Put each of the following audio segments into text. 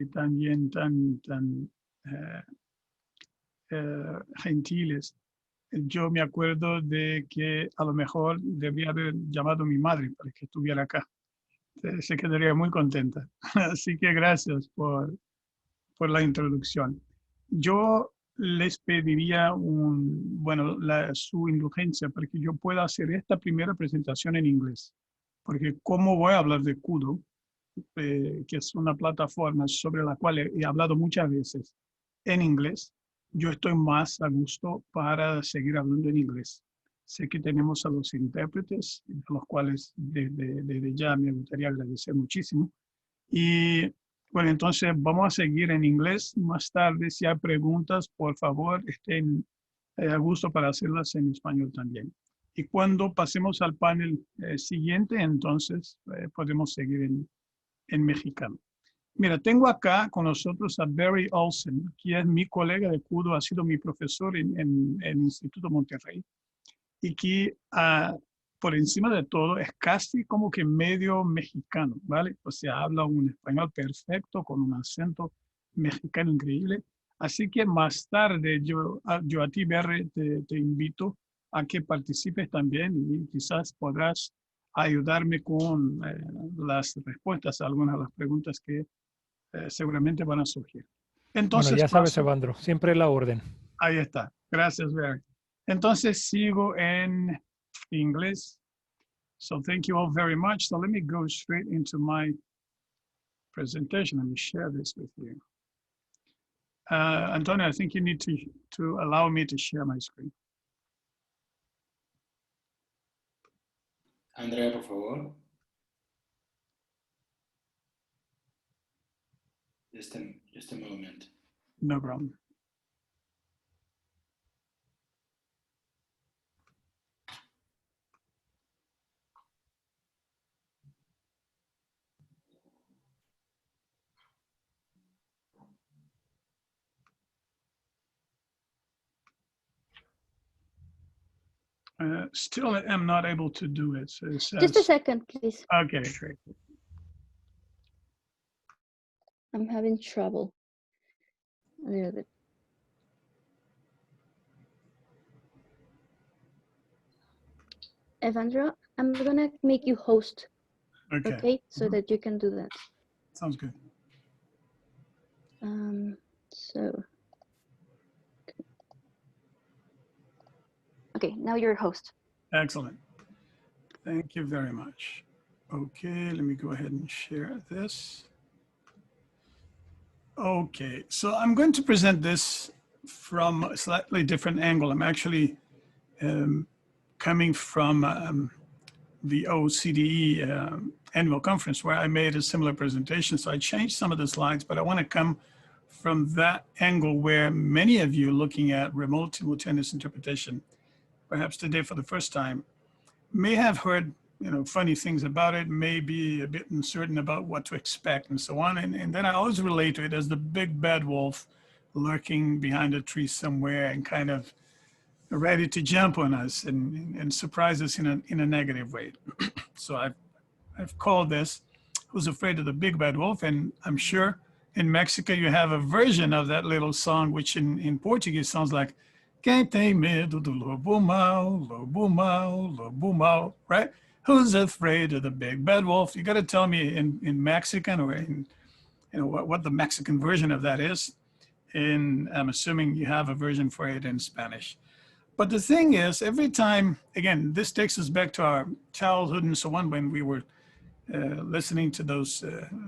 también tan gentiles. Yo me acuerdo de que a lo mejor debía haber llamado a mi madre para que estuviera acá. Se quedaría muy contenta. Así que gracias por la introducción. Yo les pediría su indulgencia para que yo pueda hacer esta primera presentación en inglés. Porque como voy a hablar de KUDO, que es una plataforma sobre la cual he hablado muchas veces en inglés, yo estoy más a gusto para seguir hablando en inglés. Sé que tenemos a los intérpretes, a los cuales desde ya me gustaría agradecer muchísimo. Y bueno, entonces vamos a seguir en inglés. Más tarde, si hay preguntas, por favor, estén a gusto para hacerlas en español también. Y cuando pasemos al panel siguiente, entonces podemos seguir en mexicano. Mira, tengo acá con nosotros a Barry Olsen, que es mi colega de KUDO, ha sido mi profesor en el Instituto Monterrey, y que por encima de todo es casi como que medio mexicano, ¿vale? O sea, habla un español perfecto con un acento mexicano increíble. Así que más tarde yo a ti, Barry, te invito a que participes también y quizás podrás ayudarme con las respuestas a algunas de las preguntas que seguramente van a surgir. Bueno, Entonces ya sabes, paso, Evandro, siempre la orden. ahí está. Gracias, Barry. Entonces sigo en inglés. So thank you all very much. So let me go straight into my presentation. Let me share this with you. Antonio, I think you need to allow me to share my screen. Andrea, por favor. Just a moment. No problem. Still am not able to do it. So it says, just a second, please. Okay, great. I'm having trouble a little bit. Evandro, I'm gonna make you host, okay? So that you can do that. Sounds good. Okay, now you're host. Excellent. Thank you very much. Okay, let me go ahead and share this. Okay, so I'm going to present this from a slightly different angle. I'm actually coming from the OCDE annual conference where I made a similar presentation. So I changed some of the slides, but I want to come from that angle where many of you looking at remote simultaneous interpretation, perhaps today for the first time, may have heard funny things about it, may be a bit uncertain about what to expect and so on. And then I always relate to it as the big bad wolf lurking behind a tree somewhere and kind of ready to jump on us and surprise us in a negative way. So I've called this Who's Afraid of the Big Bad Wolf? And I'm sure in Mexico you have a version of that little song, which in Portuguese sounds like Quem tem medo do lobo mau, lobo mau, right? Who's afraid of the big bad wolf? You got to tell me in Mexican or in what the Mexican version of that is. And I'm assuming you have a version for it in Spanish. But the thing is, every time, again, this takes us back to our childhood and so on when we were listening to those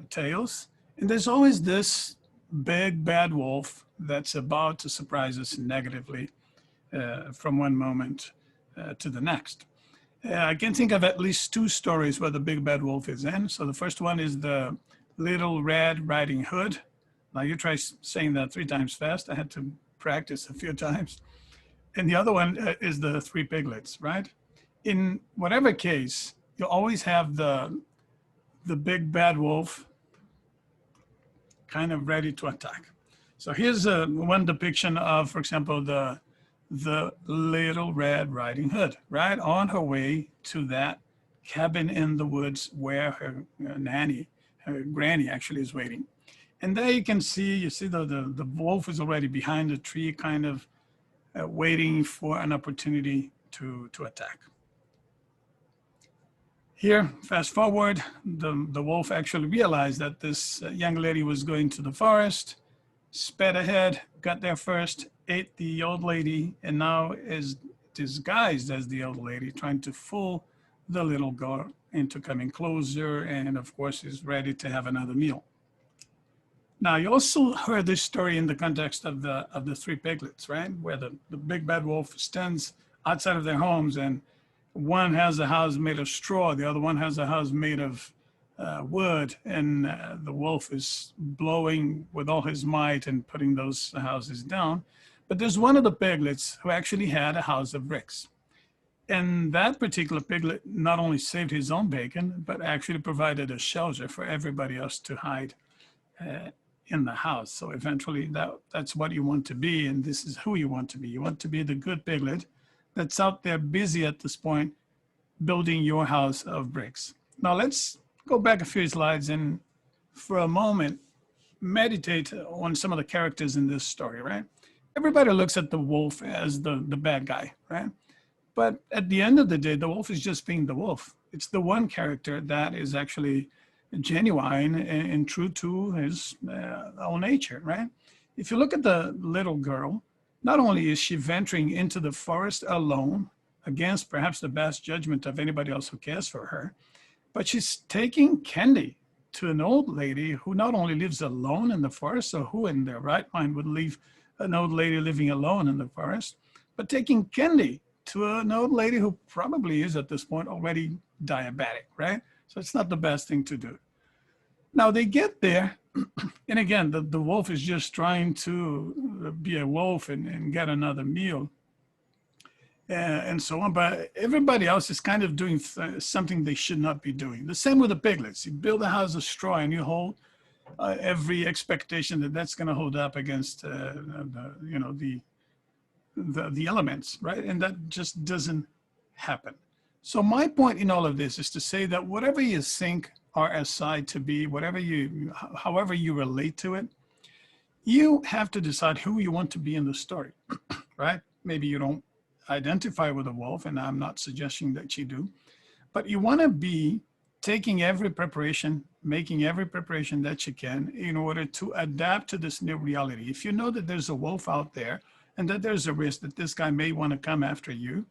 tales. And there's always this big bad wolf that's about to surprise us negatively from one moment to the next. I can think of at least two stories where the big bad wolf is in. So the first one is the Little Red Riding Hood. Now you try saying that 3 times fast. I had to practice a few times. And the other one is the Three Piglets, right? In whatever case, you always have the big bad wolf kind of ready to attack. So here's one depiction of, for example, the Little Red Riding Hood, right? On her way to that cabin in the woods where her nanny, her granny actually is waiting. And there you can see, the wolf is already behind the tree, kind of waiting for an opportunity to attack. Here, fast forward, the wolf actually realized that this young lady was going to the forest, sped ahead, got there first, ate the old lady, and now is disguised as the old lady, trying to fool the little girl into coming closer, and of course is ready to have another meal. Now, you also heard this story in the context of the three piglets, right? Where the big bad wolf stands outside of their homes, and one has a house made of straw, the other one has a house made of wood, and the wolf is blowing with all his might and putting those houses down. But there's one of the piglets who actually had a house of bricks. And that particular piglet not only saved his own bacon, but actually provided a shelter for everybody else to hide in the house. So eventually that's what you want to be, and this is who you want to be. You want to be the good piglet that's out there busy at this point building your house of bricks. Now let's go back a few slides and for a moment meditate on some of the characters in this story, right? Everybody looks at the wolf as the bad guy, right? But at the end of the day, the wolf is just being the wolf. It's the one character that is actually genuine and true to his own nature, right? If you look at the little girl, not only is she venturing into the forest alone, against perhaps the best judgment of anybody else who cares for her, but she's taking candy to an old lady who not only lives alone in the forest, so who in their right mind would leave an old lady living alone in the forest, but taking candy to an old lady who probably is at this point already diabetic, right? So it's not the best thing to do. Now they get there, and again, the wolf is just trying to be a wolf and get another meal and so on, but everybody else is kind of doing something they should not be doing. The same with the piglets. You build a house of straw and you hold every expectation that that's going to hold up against the elements, right? And that just doesn't happen. So my point in all of this is to say that whatever you think RSI to be, however you relate to it, you have to decide who you want to be in the story, right? Maybe you don't identify with a wolf, and I'm not suggesting that you do, but you want to be taking every preparation, making every preparation that you can in order to adapt to this new reality. If you know that there's a wolf out there and that there's a risk that this guy may want to come after you,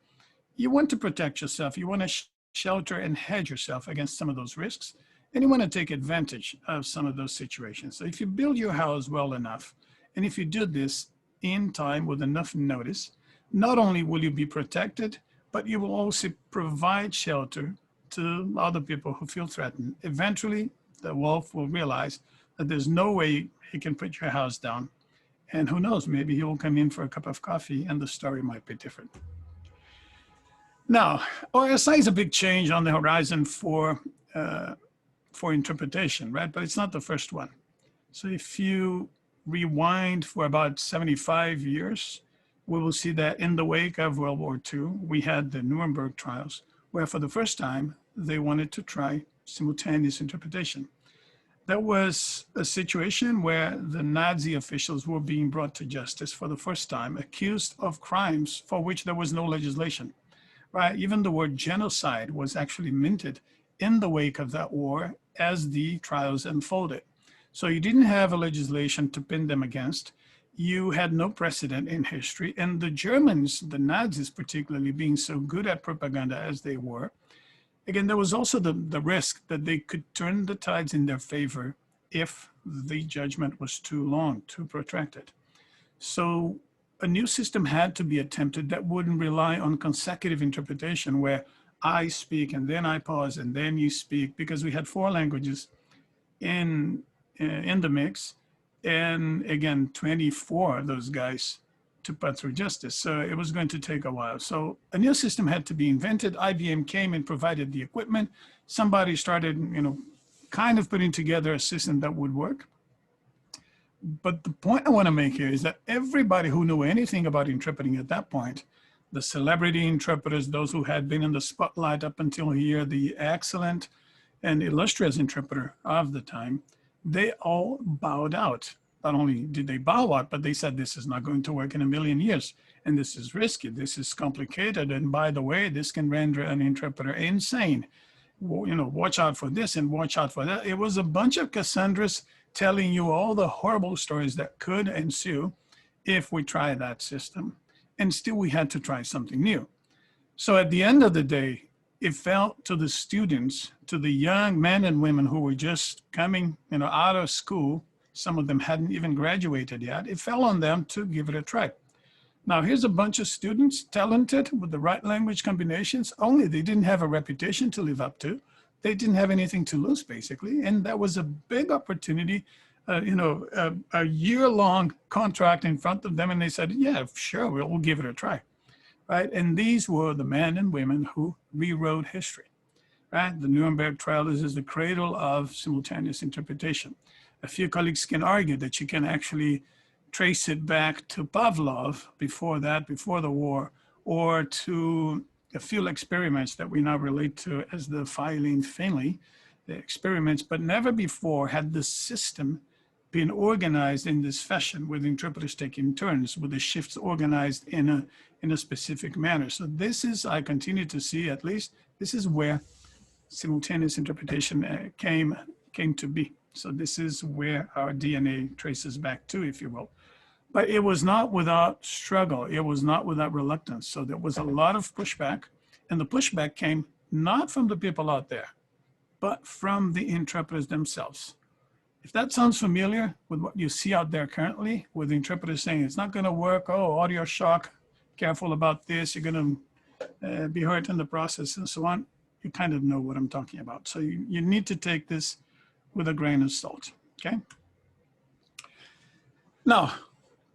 you want to protect yourself. You want to shelter and hedge yourself against some of those risks, and you want to take advantage of some of those situations. So if you build your house well enough, and if you do this in time with enough notice, not only will you be protected, but you will also provide shelter to other people who feel threatened. Eventually, the wolf will realize that there's no way he can put your house down. And who knows, maybe he will come in for a cup of coffee and the story might be different. Now, RSI is a big change on the horizon for interpretation, right? But it's not the first one. So if you rewind for about 75 years, we will see that in the wake of World War II, we had the Nuremberg trials, where for the first time, they wanted to try simultaneous interpretation. That was a situation where the Nazi officials were being brought to justice for the first time, accused of crimes for which there was no legislation, right? Even the word genocide was actually minted in the wake of that war as the trials unfolded. So you didn't have a legislation to pin them against. You had no precedent in history, and the Germans, the Nazis particularly, being so good at propaganda as they were, again, there was also the risk that they could turn the tides in their favor if the judgment was too long, too protracted. So a new system had to be attempted that wouldn't rely on consecutive interpretation where I speak and then I pause and then you speak, because we had 4 languages in the mix. And again, 24 of those guys to put through justice. So it was going to take a while. So a new system had to be invented. IBM came and provided the equipment. Somebody started, kind of putting together a system that would work. But the point I want to make here is that everybody who knew anything about interpreting at that point, the celebrity interpreters, those who had been in the spotlight up until here, the excellent and illustrious interpreter of the time, they all bowed out. Not only did they bow out, but they said, this is not going to work in a million years. And this is risky, this is complicated. And by the way, this can render an interpreter insane. You know, watch out for this and watch out for that. It was a bunch of Cassandras telling you all the horrible stories that could ensue if we try that system. And still we had to try something new. So at the end of the day, it fell to the students, to the young men and women who were just coming, you know, out of school. Some of them hadn't even graduated yet. It fell on them to give it a try. Now, here's a bunch of students, talented with the right language combinations, only they didn't have a reputation to live up to. They didn't have anything to lose, basically. And that was a big opportunity, you know, a year-long contract in front of them. And they said, yeah, sure, we'll give it a try, right? And these were the men and women who rewrote history, right? The Nuremberg trials is the cradle of simultaneous interpretation. A few colleagues can argue that you can actually trace it back to Pavlov before that, before the war, or to the field experiments that we now relate to as the Finley experiments, but never before had the system been organized in this fashion with interpreters taking turns, with the shifts organized in a specific manner. So this is, I continue to see at least, this is where simultaneous interpretation came to be. So this is where our DNA traces back to, if you will. But it was not without struggle. It was not without reluctance. So there was a lot of pushback, and the pushback came not from the people out there, but from the interpreters themselves. If that sounds familiar with what you see out there currently, with the interpreters saying it's not going to work, oh, audio shock, careful about this, you're going to be hurt in the process, and so on, you kind of know what I'm talking about. So you need to take this with a grain of salt, okay? Now,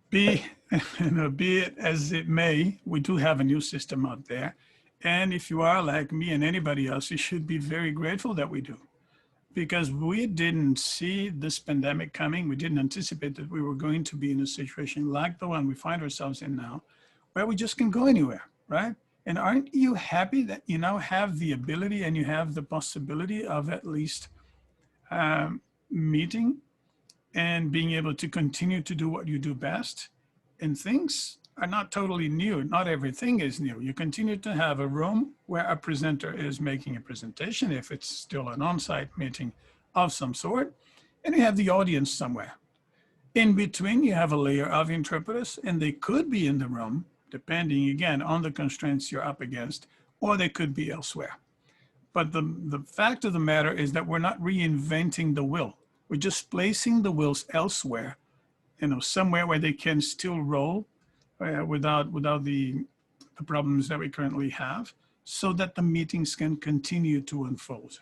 be it as it may, we do have a new system out there. And if you are like me and anybody else, you should be very grateful that we do. Because we didn't see this pandemic coming. We didn't anticipate that we were going to be in a situation like the one we find ourselves in now, where we just can go anywhere, right? And aren't you happy that you now have the ability and you have the possibility of at least meeting and being able to continue to do what you do best? And things are not totally new. Not everything is new. You continue to have a room where a presenter is making a presentation, if it's still an on-site meeting of some sort, and you have the audience somewhere. In between, you have a layer of interpreters, and they could be in the room, depending, again, on the constraints you're up against, or they could be elsewhere. But the fact of the matter is that we're not reinventing the wheel. We're just placing the wheels elsewhere, you know, somewhere where they can still roll without the problems that we currently have, so that the meetings can continue to unfold.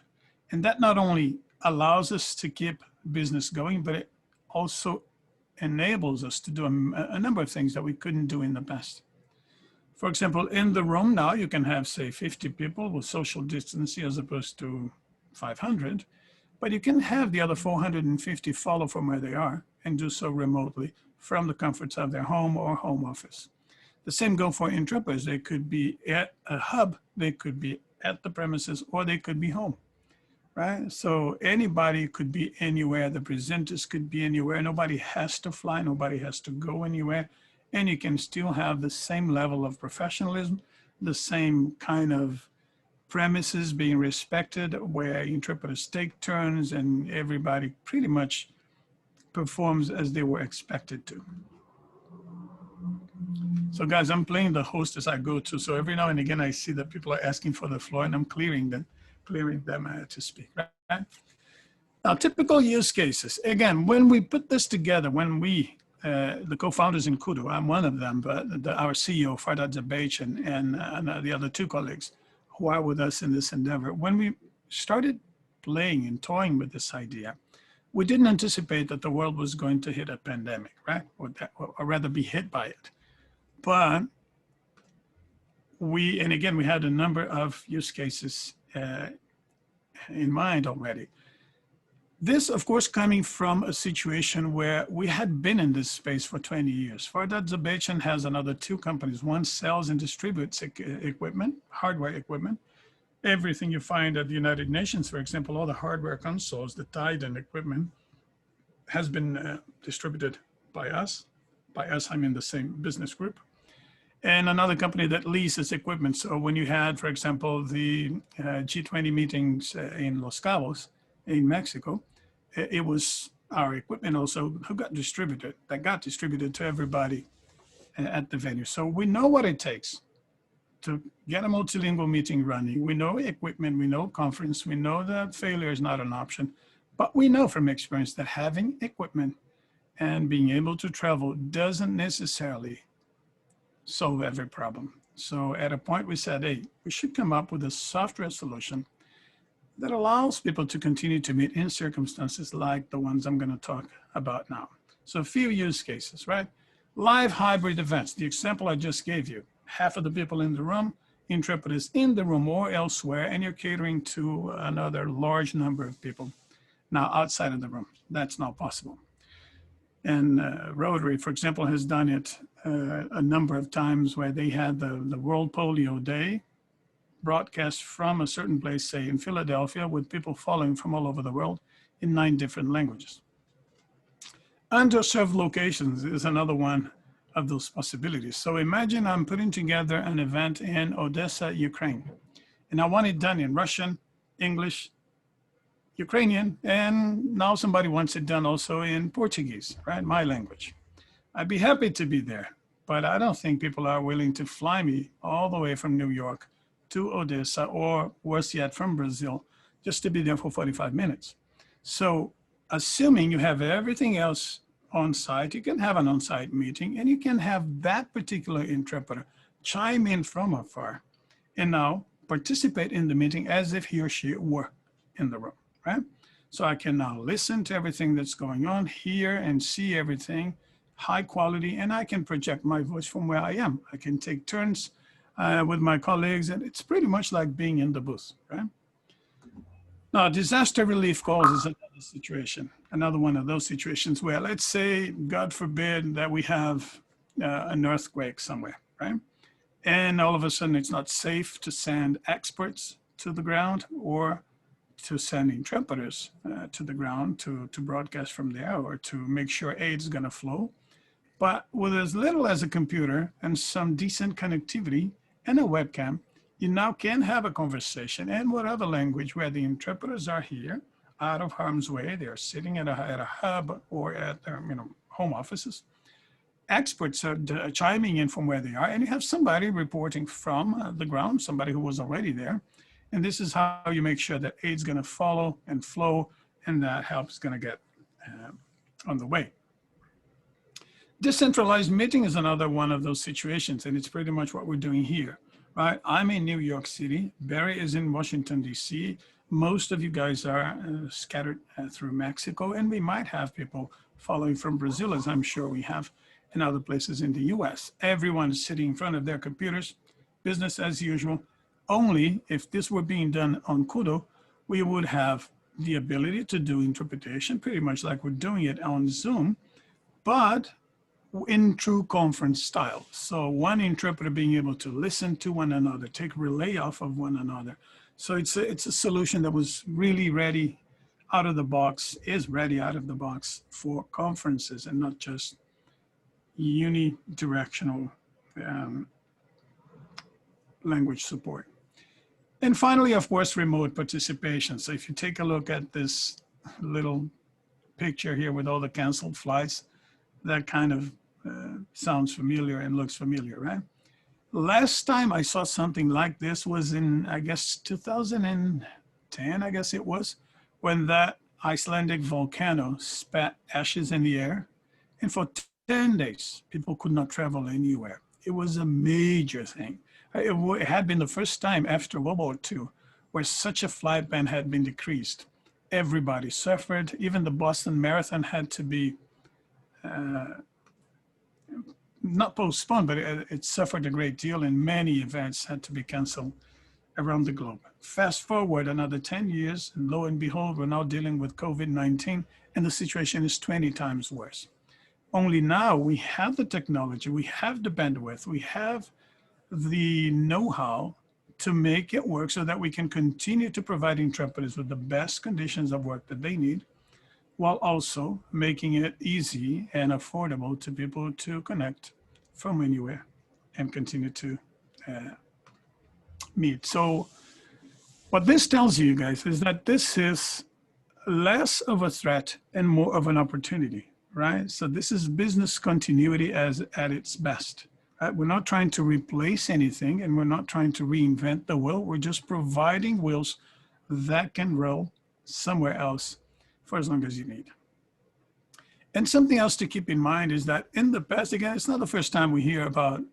And that not only allows us to keep business going, but it also enables us to do a number of things that we couldn't do in the past. For example, in the room now, you can have, say, 50 people with social distancing as opposed to 500, but you can have the other 450 follow from where they are and do so remotely from the comforts of their home or home office. The same go for interpreters. They could be at a hub, they could be at the premises, or they could be home, right? So anybody could be anywhere. The presenters could be anywhere. Nobody has to fly, nobody has to go anywhere. And you can still have the same level of professionalism, the same kind of premises being respected, where interpreters take turns and everybody pretty much performs as they were expected to. So guys, I'm playing the host as I go to. So every now and again, I see that people are asking for the floor, and I'm clearing them to speak, right? Now, typical use cases. Again, when we put this together, when we, the co-founders in KUDO, I'm one of them, but our CEO, Farhad Zabeich, and the other two colleagues who are with us in this endeavor, when we started playing and toying with this idea, we didn't anticipate that the world was going to hit a pandemic, right? Or rather be hit by it. But and again, we had a number of use cases in mind already. This, of course, coming from a situation where we had been in this space for 20 years. Farhad Zabeich has another two companies. One sells and distributes equipment, hardware equipment. Everything you find at the United Nations, for example, all the hardware consoles, the Titan equipment, has been distributed by us. By us, I mean the same business group. And another company that leases equipment. So when you had, for example, the G20 meetings in Los Cabos in Mexico, it was our equipment also who got distributed, to everybody at the venue. So we know what it takes to get a multilingual meeting running. We know equipment, we know conference, we know that failure is not an option, but we know from experience that having equipment and being able to travel doesn't necessarily solve every problem. So at a point we said, hey, we should come up with a software solution that allows people to continue to meet in circumstances like the ones I'm going to talk about now. So a few use cases, right? Live hybrid events, the example I just gave you, half of the people in the room, interpreters in the room or elsewhere, and you're catering to another large number of people now outside of the room. That's not possible. And Rotary, for example, has done it a number of times where they had the World Polio Day broadcast from a certain place, say in Philadelphia, with people following from all over the world in 9 different languages. Underserved locations is another one of those possibilities. So imagine I'm putting together an event in Odessa, Ukraine, and I want it done in Russian, English, Ukrainian, and now somebody wants it done also in Portuguese, right? My language. I'd be happy to be there, but I don't think people are willing to fly me all the way from New York to Odessa, or worse yet, from Brazil, just to be there for 45 minutes. So assuming you have everything else on site, you can have an on-site meeting and you can have that particular interpreter chime in from afar and now participate in the meeting as if he or she were in the room, right? So I can now listen to everything that's going on, hear and see everything, high quality, and I can project my voice from where I am. I can take turns with my colleagues, and it's pretty much like being in the booth, right? Now, disaster relief calls is another situation, another one of those situations where, let's say, God forbid, that we have an earthquake somewhere, right? And all of a sudden it's not safe to send experts to the ground or to send interpreters to the ground to broadcast from there or to make sure aid is going to flow. But with as little as a computer and some decent connectivity and a webcam, you now can have a conversation in whatever language where the interpreters are here, out of harm's way. They're sitting at a hub or at their home offices. Experts are chiming in from where they are, and you have somebody reporting from the ground, somebody who was already there. And this is how you make sure that aid's going to follow and flow, and that help is going to get on the way. Decentralized meeting is another one of those situations, and it's pretty much what we're doing here, right? I'm in New York City. Barry is in Washington, D.C. Most of you guys are scattered through Mexico, and we might have people following from Brazil, as I'm sure we have in other places in the U.S. Everyone is sitting in front of their computers, business as usual. Only if this were being done on KUDO, we would have the ability to do interpretation, pretty much like we're doing it on Zoom, but in true conference style. So one interpreter being able to listen to one another, take relay off of one another. So it's a solution that was really ready out of the box, is ready out of the box for conferences and not just unidirectional language support. And finally, of course, remote participation. So if you take a look at this little picture here with all the canceled flights, that kind of sounds familiar and looks familiar, right? Last time I saw something like this was in, I guess, 2010, I guess it was, when that Icelandic volcano spat ashes in the air. And for 10 days, people could not travel anywhere. It was a major thing. It had been the first time after World War II where such a flight ban had been decreased. Everybody suffered. Even the Boston Marathon had to be not postponed, but it suffered a great deal, and many events had to be canceled around the globe. Fast forward another 10 years, and lo and behold, we're now dealing with COVID-19, and the situation is 20 times worse. Only now we have the technology, we have the bandwidth, we have the know-how to make it work so that we can continue to provide interpreters with the best conditions of work that they need, while also making it easy and affordable to people to connect from anywhere and continue to meet. So what this tells you guys is that this is less of a threat and more of an opportunity, right? So this is business continuity as at its best. Right? We're not trying to replace anything, and we're not trying to reinvent the wheel. We're just providing wheels that can roll somewhere else for as long as you need. And something else to keep in mind is that in the past, again, it's not the first time we hear about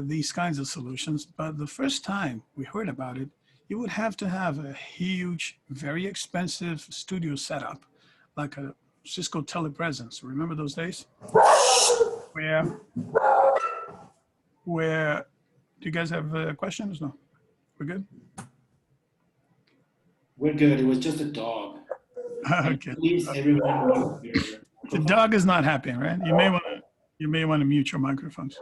these kinds of solutions, but the first time we heard about it, you would have to have a huge, very expensive studio setup, like a Cisco telepresence. Remember those days? Where, do you guys have questions? No, we're good? We're good. It was just a dog. Okay. Please, everyone. The dog is not happy, right? You may want to mute your microphones.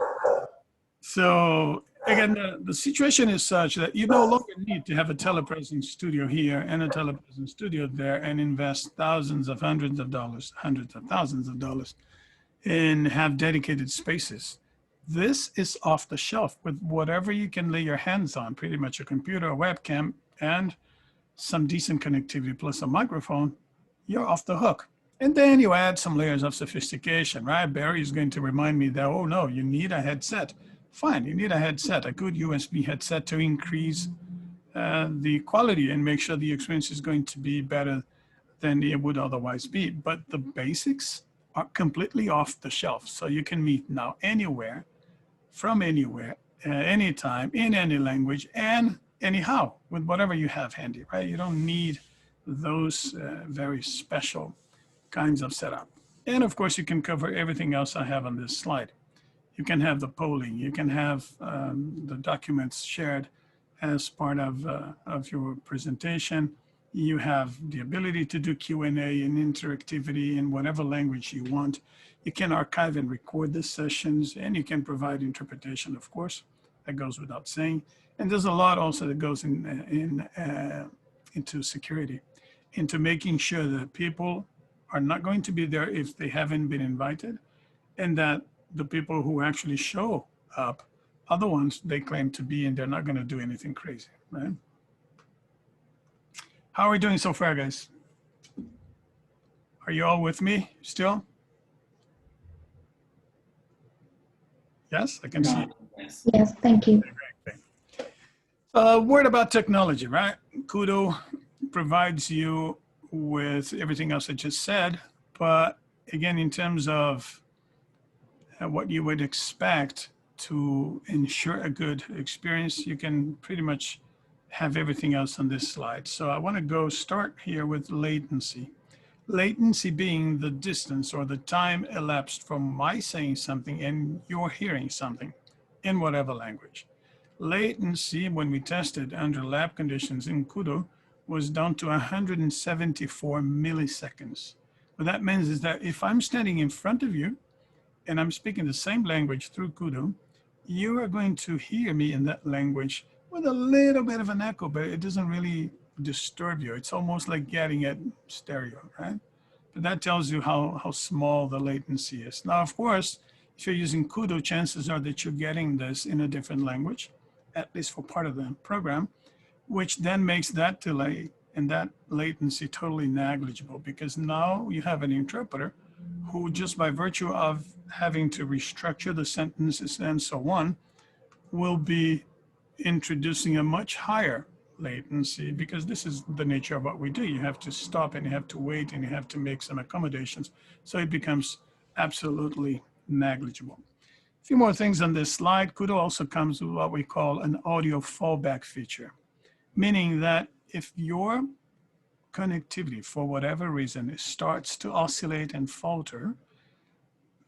So again, the situation is such that you no longer need to have a telepresence studio here and a telepresence studio there and invest thousands of hundreds of thousands of dollars and have dedicated spaces. This is off the shelf with whatever you can lay your hands on, pretty much a computer, a webcam, and some decent connectivity plus a microphone, you're off the hook. And then you add some layers of sophistication, right? Barry is going to remind me that, oh no, you need a headset. Fine, you need a headset, a good USB headset to increase the quality and make sure the experience is going to be better than it would otherwise be. But the basics are completely off the shelf. So you can meet now anywhere, from anywhere, anytime, in any language, and anyhow, with whatever you have handy, right? You don't need those very special kinds of setup. And of course, you can cover everything else I have on this slide. You can have the polling, you can have the documents shared as part of your presentation. You have the ability to do Q&A and interactivity in whatever language you want. You can archive and record the sessions, and you can provide interpretation, of course. That goes without saying. And there's a lot also that goes into security, into making sure that people are not going to be there if they haven't been invited, and that the people who actually show up are the ones they claim to be, and they're not going to do anything crazy, right? How are we doing so far, guys? Are you all with me still? Yes, I can see. Yes, thank you. Word about technology, right? KUDO provides you with everything else I just said, but again, in terms of what you would expect to ensure a good experience, you can pretty much have everything else on this slide. So I want to start here with latency. Latency being the distance or the time elapsed from my saying something and you're hearing something in whatever language. Latency, when we tested under lab conditions in KUDO, was down to 174 milliseconds. What that means is that if I'm standing in front of you and I'm speaking the same language through KUDO, you are going to hear me in that language with a little bit of an echo, but it doesn't really disturb you. It's almost like getting it stereo, right? But that tells you how small the latency is. Now, of course, if you're using KUDO, chances are that you're getting this in a different language, at least for part of the program, which then makes that delay and that latency totally negligible, because now you have an interpreter who, just by virtue of having to restructure the sentences and so on, will be introducing a much higher latency, because this is the nature of what we do. You have to stop and you have to wait and you have to make some accommodations. So it becomes absolutely negligible. A few more things on this slide. KUDO also comes with what we call an audio fallback feature, meaning that if your connectivity, for whatever reason, starts to oscillate and falter,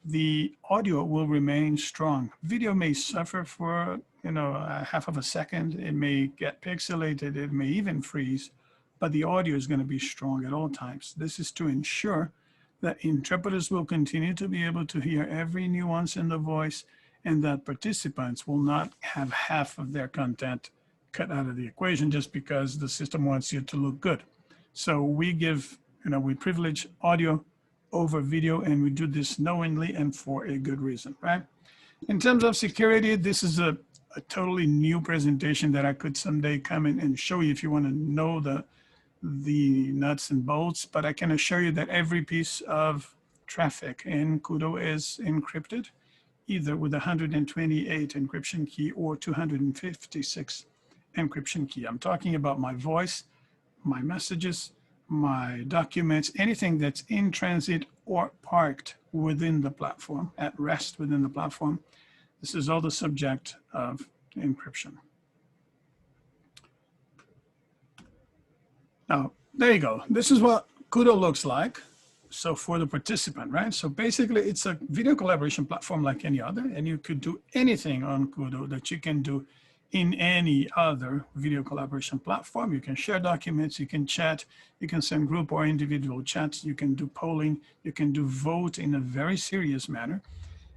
the audio will remain strong. Video may suffer for a half of a second. It may get pixelated. It may even freeze, but the audio is going to be strong at all times. This is to ensure that interpreters will continue to be able to hear every nuance in the voice, and that participants will not have half of their content cut out of the equation just because the system wants you to look good. So we give we privilege audio over video, and we do this knowingly and for a good reason, right? In terms of security, this is a totally new presentation that I could someday come in and show you if you want to know the nuts and bolts, but I can assure you that every piece of traffic in KUDO is encrypted, either with 128 encryption key or 256 encryption key. I'm talking about my voice, my messages, my documents, anything that's in transit or parked within the platform, at rest within the platform. This is all the subject of encryption. Now, there you go. This is what KUDO looks like. So for the participant, right? So basically it's a video collaboration platform like any other, and you could do anything on KUDO that you can do in any other video collaboration platform. You can share documents, you can chat, you can send group or individual chats, you can do polling, you can do vote in a very serious manner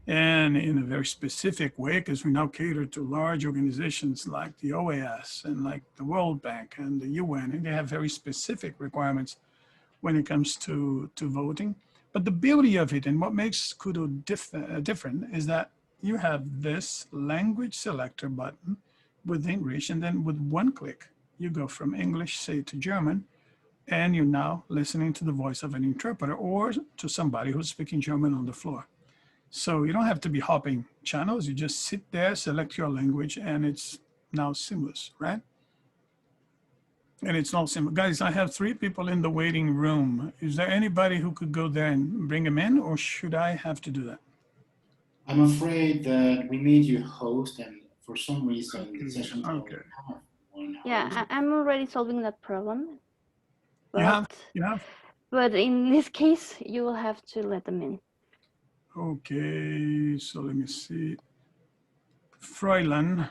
and in a very specific way, because we now cater to large organizations like the OAS and like the World Bank and the UN, and they have very specific requirements when it comes to voting. But the beauty of it and what makes KUDO different is that you have this language selector button with English, and then with one click, you go from English, say, to German, and you're now listening to the voice of an interpreter or to somebody who's speaking German on the floor. So you don't have to be hopping channels. You just sit there, select your language, and it's now seamless, right? And it's all simple. Guys, I have 3 people in the waiting room. Is there anybody who could go there and bring them in, or should I have to do that? I'm afraid that we made you host, and for some reason the session don't have one host. Yeah, I'm already solving that problem. You But, have? But in this case, you will have to let them in. Okay, so let me see. Fräulein,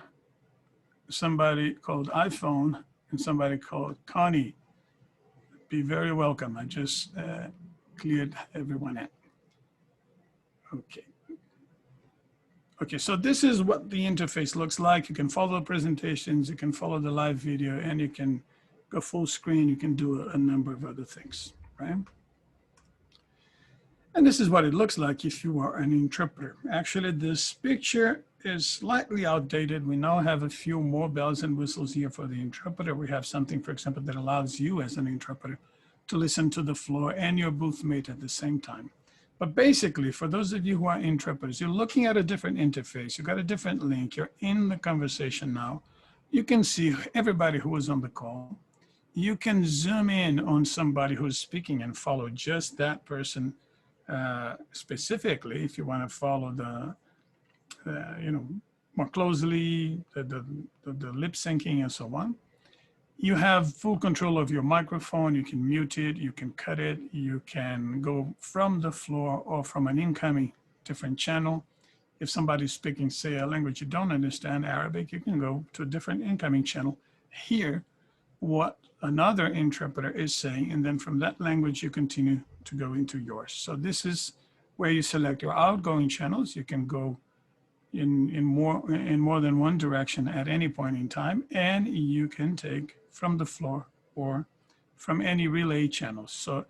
somebody called iPhone, and somebody called Connie. Be very welcome. I just cleared everyone in. Okay. Okay, so this is what the interface looks like. You can follow presentations, you can follow the live video, and you can go full screen. You can do a number of other things, right? And this is what it looks like if you are an interpreter. Actually, this picture is slightly outdated. We now have a few more bells and whistles here for the interpreter. We have something, for example, that allows you as an interpreter to listen to the floor and your booth mate at the same time. But basically, for those of you who are interpreters, you're looking at a different interface. You've got a different link. You're in the conversation now. You can see everybody who is on the call. You can zoom in on somebody who's speaking and follow just that person specifically if you want to follow the, more closely, the lip syncing and so on. You have full control of your microphone. You can mute it, you can cut it, you can go from the floor or from an incoming different channel. If somebody's speaking, say, a language you don't understand, Arabic, you can go to a different incoming channel, hear what another interpreter is saying, and then from that language, you continue to go into yours. So this is where you select your outgoing channels. You can go in more than one direction at any point in time, and you can take from the floor or from any relay channels. So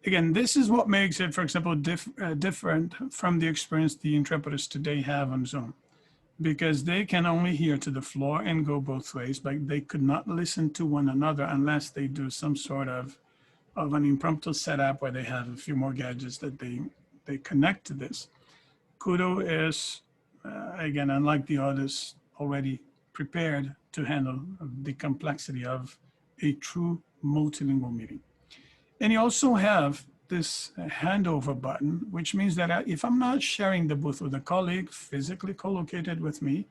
again, this is what makes it, for example, different from the experience the interpreters today have on Zoom, because they can only hear to the floor and go both ways, but they could not listen to one another unless they do some sort of an impromptu setup where they have a few more gadgets that they connect to this. KUDO is, again, unlike the others, already prepared to handle the complexity of a true multilingual meeting. And you also have this handover button, which means that if I'm not sharing the booth with a colleague physically co-located with me,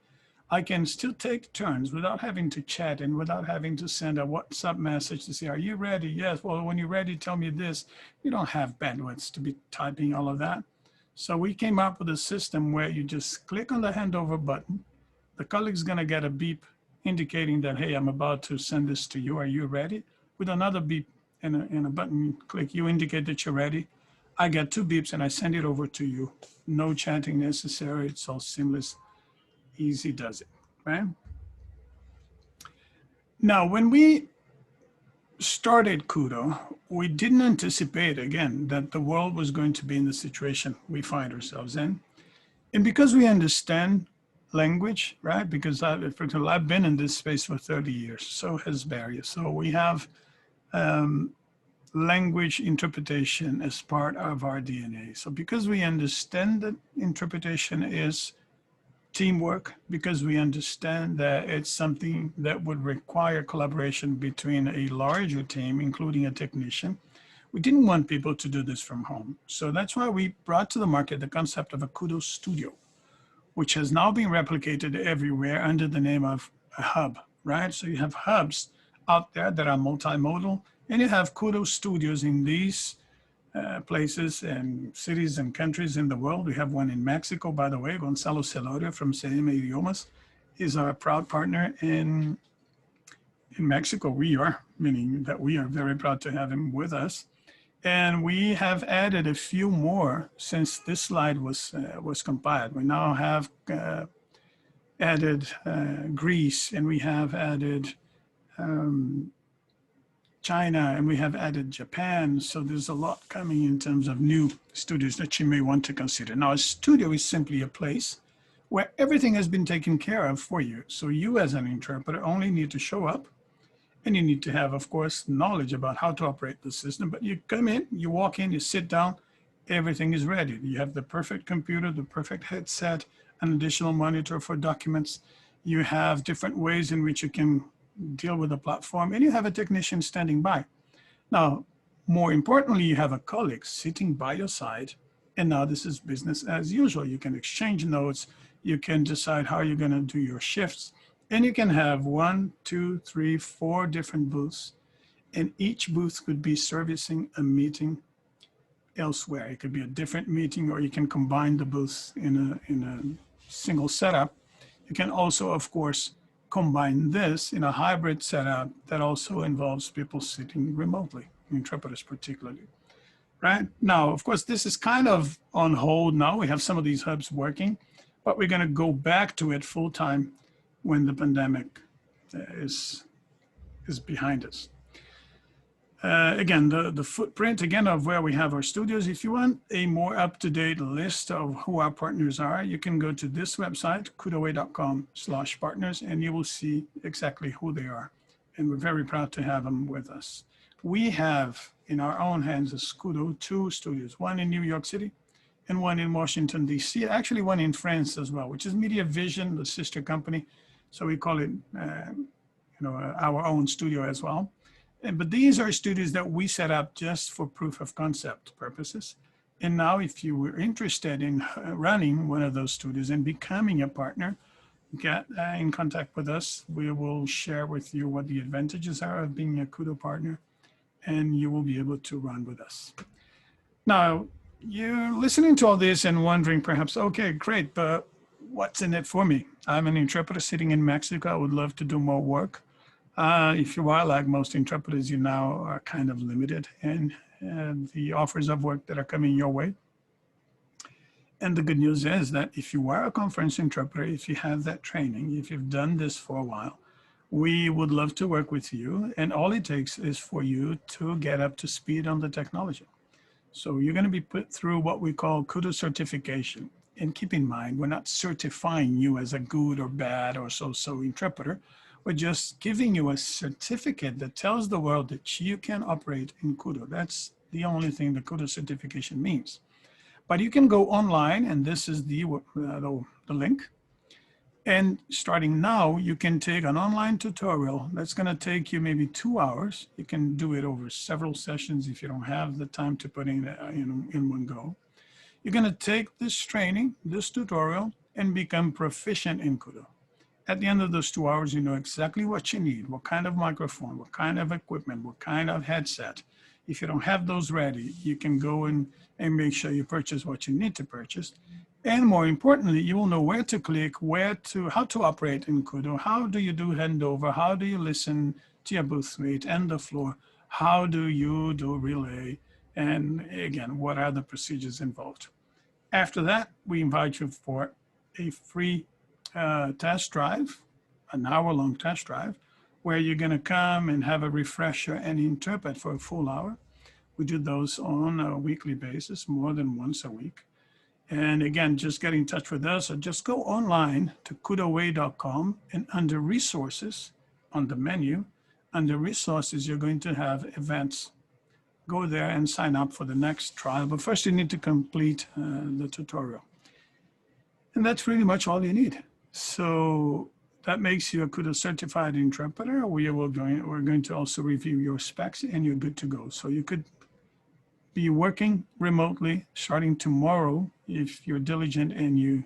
I can still take turns without having to chat and without having to send a WhatsApp message to say, are you ready? Yes, well, when you're ready, tell me this. You don't have bandwidth to be typing all of that. So we came up with a system where you just click on the handover button. The colleague's gonna get a beep indicating that, hey, I'm about to send this to you. Are you ready? With another beep and a button click, you indicate that you're ready. I get 2 beeps and I send it over to you. No chatting necessary. It's all seamless. Easy does it, right? Now, when we started KUDO, we didn't anticipate, again, that the world was going to be in the situation we find ourselves in. And because we understand language, right? Because, for example, I've been in this space for 30 years, so has Barry. So we have language interpretation as part of our DNA. So because we understand that interpretation is teamwork, because we understand that it's something that would require collaboration between a larger team, including a technician, we didn't want people to do this from home. So that's why we brought to the market the concept of a KUDO studio, which has now been replicated everywhere under the name of a hub, right? So you have hubs out there that are multimodal, and you have KUDO studios in these places and cities and countries in the world. We have one in Mexico, by the way. Gonzalo Celorio from CM Idiomas is our proud partner in Mexico. We are, meaning that we are very proud to have him with us. And we have added a few more since this slide was compiled. We now have added Greece, and we have added China, and we have added Japan. So there's a lot coming in terms of new studios that you may want to consider. Now, a studio is simply a place where everything has been taken care of for you. So you as an interpreter only need to show up, and you need to have, of course, knowledge about how to operate the system. But you come in, you walk in, you sit down, everything is ready. You have the perfect computer, the perfect headset, an additional monitor for documents. You have different ways in which you can deal with the platform, and you have a technician standing by. Now, more importantly, you have a colleague sitting by your side, and now this is business as usual. You can exchange notes, you can decide how you're gonna do your shifts, and you can have 1, 2, 3, 4 different booths, and each booth could be servicing a meeting elsewhere. It could be a different meeting, or you can combine the booths in a single setup. You can also, of course, combine this in a hybrid setup that also involves people sitting remotely, interpreters particularly, right? Now, of course, this is kind of on hold now. We have some of these hubs working, but we're gonna go back to it full time when the pandemic is behind us. Again, the footprint, again, of where we have our studios. If you want a more up-to-date list of who our partners are, you can go to this website, kudoa.com/partners, and you will see exactly who they are. And we're very proud to have them with us. We have in our own hands as KUDO 2 studios, one in New York City and one in Washington, DC, actually one in France as well, which is Media Vision, the sister company. So we call it our own studio as well. But these are studios that we set up just for proof of concept purposes. And now if you were interested in running one of those studios and becoming a partner, get in contact with us. We will share with you what the advantages are of being a KUDO partner, and you will be able to run with us. Now, you're listening to all this and wondering perhaps, okay, great, but what's in it for me? I'm an interpreter sitting in Mexico. I would love to do more work. If you are like most interpreters, you now are kind of limited in the offers of work that are coming your way. And the good news is that if you are a conference interpreter, if you have that training, if you've done this for a while, we would love to work with you. And all it takes is for you to get up to speed on the technology. So you're going to be put through what we call KUDO certification. And keep in mind, we're not certifying you as a good or bad or so-so interpreter. We're just giving you a certificate that tells the world that you can operate in KUDO. That's the only thing the KUDO certification means. But you can go online, and this is the link. And starting now, you can take an online tutorial that's going to take you maybe 2 hours. You can do it over several sessions if you don't have the time to put in one go. You're going to take this training, this tutorial, and become proficient in KUDO. At the end of those 2 hours, you know exactly what you need, what kind of microphone, what kind of equipment, what kind of headset. If you don't have those ready, you can go and make sure you purchase what you need to purchase. And more importantly, you will know where to click, how to operate in KUDO, how do you do handover, how do you listen to your booth mate and the floor, how do you do relay, and again, what are the procedures involved. After that, we invite you for a free test drive, an hour-long test drive, where you're going to come and have a refresher and interpret for a full hour. We do those on a weekly basis, more than once a week. And again, just get in touch with us or just go online to kudoway.com, and under resources on the menu, under resources, you're going to have events. Go there and sign up for the next trial. But first you need to complete the tutorial. And that's pretty much all you need. So that makes you a KUDO certified interpreter. We're going to also review your specs and you're good to go. So you could be working remotely starting tomorrow if you're diligent and you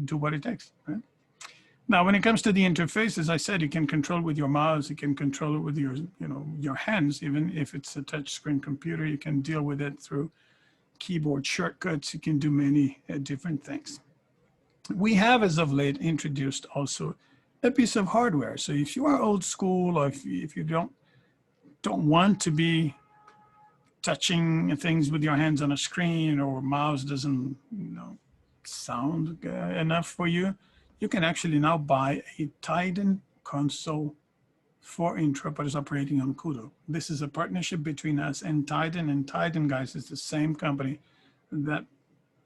do what it takes, right? Now, when it comes to the interface, as I said, you can control it with your mouse, you can control it with your hands, even if it's a touchscreen computer, you can deal with it through keyboard shortcuts, you can do many different things. We have, as of late, introduced also a piece of hardware. So if you are old school, or if you don't want to be touching things with your hands on a screen, or mouse doesn't sound enough for you, you can actually now buy a Titan console for interpreters operating on KUDO. This is a partnership between us and Titan, guys, is the same company that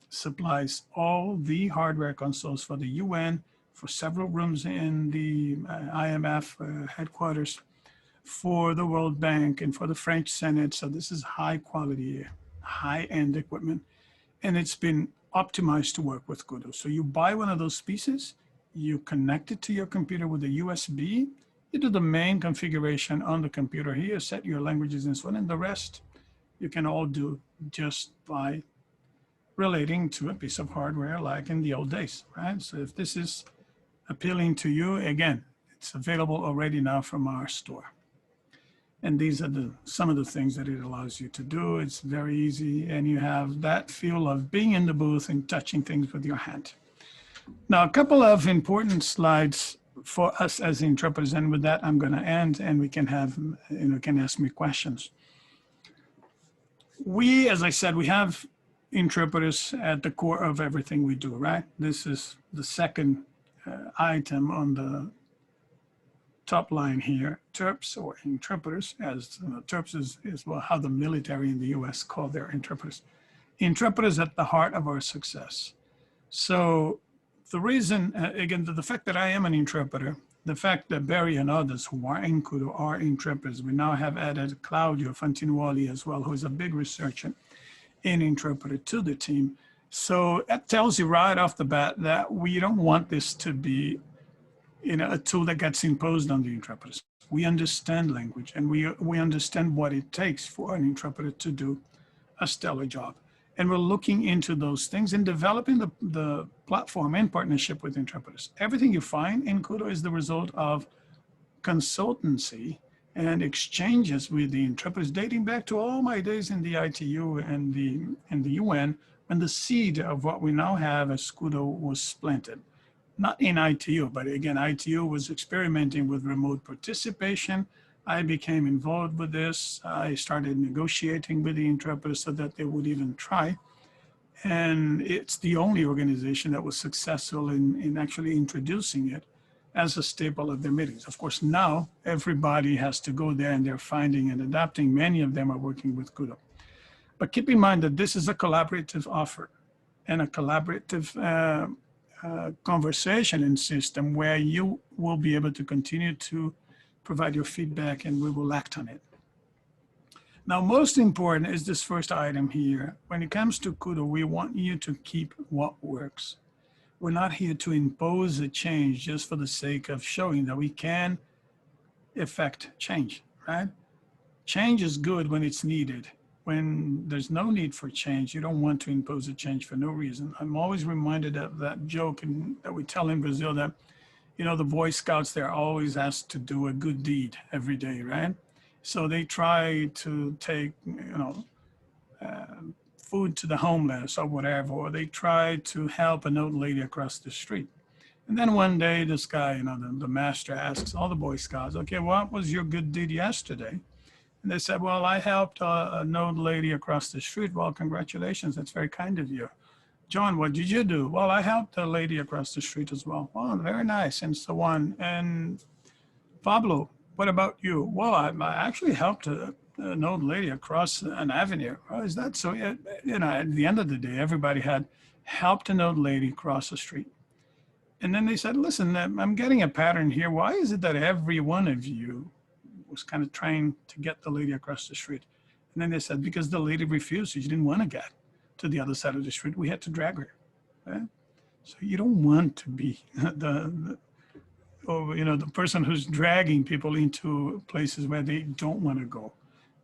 supplies all the hardware consoles for the UN, for several rooms in the IMF headquarters, for the World Bank, and for the French Senate. So this is high quality, high-end equipment, and it's been optimized to work with KUDO. So you buy one of those pieces, you connect it to your computer with a USB, you do the main configuration on the computer here, set your languages and so on, and the rest you can all do just by relating to a piece of hardware like in the old days, right? So if this is appealing to you, again, it's available already now from our store. And these are some of the things that it allows you to do. It's very easy, and you have that feel of being in the booth and touching things with your hand. Now, a couple of important slides for us as interpreters, and with that, I'm going to end, and we can have, can ask me questions. We, as I said, we have interpreters at the core of everything we do, right? This is the second item on the top line here. TERPs, or interpreters, as TERPs is well, how the military in the US call their interpreters. Interpreters at the heart of our success. So the reason, again, the fact that I am an interpreter, the fact that Barry and others who are in KUDO are interpreters. We now have added Claudio Fantinuoli as well, who is a big researcher in interpreter to the team. So that tells you right off the bat that we don't want this to be a tool that gets imposed on the interpreters. We understand language, and we understand what it takes for an interpreter to do a stellar job. And we're looking into those things and developing the platform in partnership with interpreters. Everything you find in KUDO is the result of consultancy and exchanges with the interpreters dating back to all my days in the ITU and the UN, when the seed of what we now have as KUDO was planted. Not in ITU, but again, ITU was experimenting with remote participation. I became involved with this. I started negotiating with the interpreters so that they would even try. And it's the only organization that was successful in actually introducing it as a staple of their meetings. Of course, now everybody has to go there, and they're finding and adapting. Many of them are working with KUDO. But keep in mind that this is a collaborative offer and a collaborative conversation and system where you will be able to continue to provide your feedback, and we will act on it. Now, most important is this first item here. When it comes to KUDO, we want you to keep what works. We're not here to impose a change just for the sake of showing that we can effect change, right? Change is good when it's needed. When there's no need for change, you don't want to impose a change for no reason. I'm always reminded of that joke that we tell in Brazil that, the Boy Scouts, they're always asked to do a good deed every day, right? So they try to take, food to the homeless or whatever, or they try to help an old lady across the street. And then one day, this guy, the master asks all the Boy Scouts, okay, what was your good deed yesterday? And they said, well, I helped an old lady across the street. Well, congratulations, that's very kind of you. John, what did you do? Well, I helped a lady across the street as well. Oh, very nice, and so on. And Pablo, what about you? Well, I actually helped an old lady across an avenue. Oh, is that so? Yeah, you know, at the end of the day, everybody had helped an old lady cross the street. And then they said, listen, I'm getting a pattern here. Why is it that every one of you was kind of trying to get the lady across the street? And then they said, because the lady refused. She didn't want to get to the other side of the street. We had to drag her. Right? So you don't want to be the person who's dragging people into places where they don't want to go.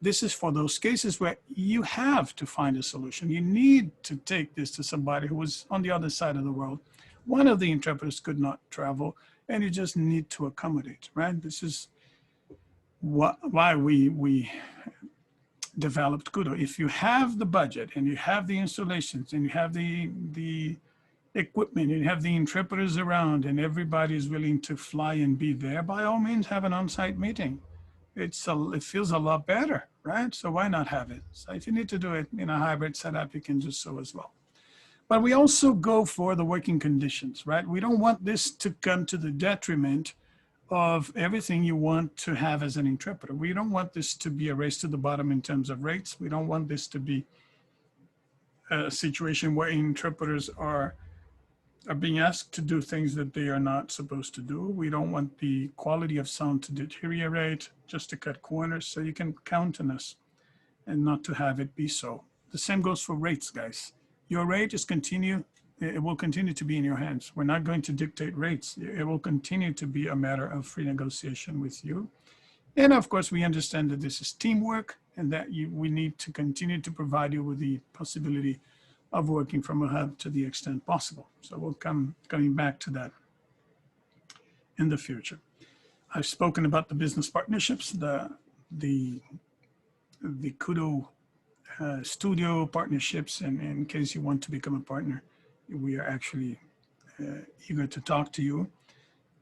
This is for those cases where you have to find a solution. You need to take this to somebody who was on the other side of the world. One of the interpreters could not travel, and you just need to accommodate, right? This is why we developed KUDO. If you have the budget and you have the installations and you have the equipment and you have the interpreters around and everybody is willing to fly and be there, by all means have an on-site meeting. It feels a lot better, right? So why not have it? So if you need to do it in a hybrid setup, you can do so as well. But we also go for the working conditions, right? We don't want this to come to the detriment of everything you want to have as an interpreter. We don't want this to be a race to the bottom in terms of rates. We don't want this to be a situation where interpreters are being asked to do things that they are not supposed to do. We don't want the quality of sound to deteriorate just to cut corners. So you can count on us and not to have it be so. The same goes for rates, guys. Your rate it will continue to be in your hands. We're not going to dictate rates. It will continue to be a matter of free negotiation with you. And of course, we understand that this is teamwork and that we need to continue to provide you with the possibility of working from a hub to the extent possible. So we'll coming back to that in the future. I've spoken about the business partnerships, the KUDO studio partnerships, and in case you want to become a partner, we are actually eager to talk to you.